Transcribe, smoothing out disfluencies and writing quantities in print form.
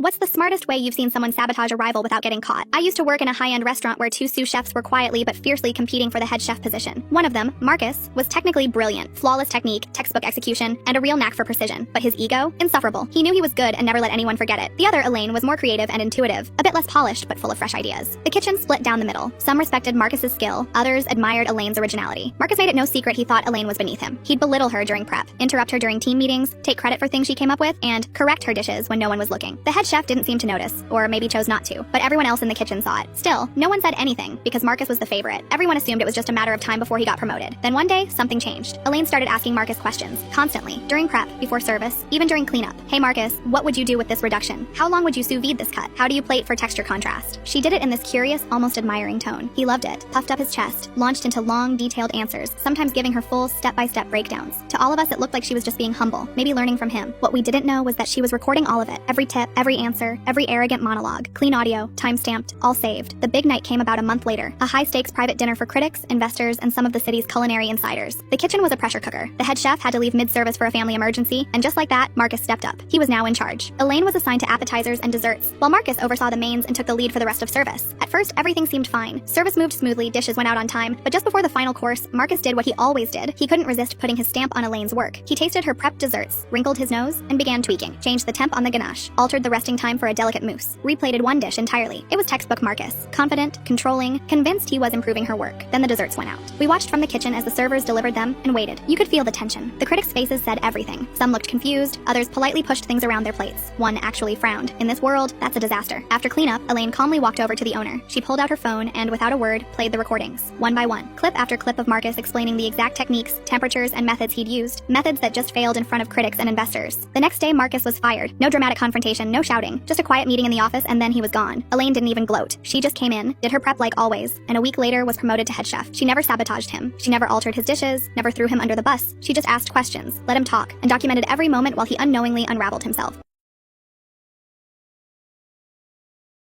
What's the smartest way you've seen someone sabotage a rival without getting caught? I used to work in a high-end restaurant where two sous chefs were quietly but fiercely competing for the head chef position. One of them, Marcus, was technically brilliant, flawless technique, textbook execution, and a real knack for precision. But his ego? Insufferable. He knew he was good and never let anyone forget it. The other, Elaine, was more creative and intuitive, a bit less polished but full of fresh ideas. The kitchen split down the middle. Some respected Marcus's skill, others admired Elaine's originality. Marcus made it no secret he thought Elaine was beneath him. He'd belittle her during prep, interrupt her during team meetings, take credit for things she came up with, and correct her dishes when no one was looking. The head chef didn't seem to notice, or maybe chose not to, but everyone else in the kitchen saw it. Still, no one said anything because Marcus was the favorite. Everyone assumed it was just a matter of time before he got promoted. Then one day, something changed. Elaine started asking Marcus questions, constantly, during prep, before service, even during cleanup. Hey Marcus, what would you do with this reduction? How long would you sous vide this cut? How do you plate for texture contrast? She did it in this curious, almost admiring tone. He loved it, puffed up his chest, launched into long, detailed answers, sometimes giving her full, step-by-step breakdowns. To all of us, it looked like she was just being humble, maybe learning from him. What we didn't know was that she was recording all of it, every tip, every answer, every arrogant monologue, clean audio, time-stamped, all saved. The big night came about a month later, a high-stakes private dinner for critics, investors, and some of the city's culinary insiders. The kitchen was a pressure cooker. The head chef had to leave mid-service for a family emergency, and just like that, Marcus stepped up. He was now in charge. Elaine was assigned to appetizers and desserts, while Marcus oversaw the mains and took the lead for the rest of service. At first, everything seemed fine. Service moved smoothly, dishes went out on time, but just before the final course, Marcus did what he always did. He couldn't resist putting his stamp on Elaine's work. He tasted her prepped desserts, wrinkled his nose, and began tweaking. Changed the temp on the ganache, altered the resting time for a delicate mousse, replated one dish entirely. It was textbook Marcus. Confident, controlling, convinced he was improving her work. Then the desserts went out. We watched from the kitchen as the servers delivered them and waited. You could feel the tension. The critics' faces said everything. Some looked confused, others politely pushed things around their plates. One actually frowned. In this world, that's a disaster. After cleanup, Elaine calmly walked over to the owner. She pulled out her phone and, without a word, played the recordings. One by one. Clip after clip of Marcus explaining the exact techniques, temperatures, and methods he'd used. Methods that just failed in front of critics and investors. The next day, Marcus was fired. No dramatic confrontation, no shouting. Just a quiet meeting in the office and then he was gone. Elaine didn't even gloat. She just came in, did her prep like always, and a week later was promoted to head chef. She never sabotaged him. She never altered his dishes, never threw him under the bus. She just asked questions, let him talk, and documented every moment while he unknowingly unraveled himself.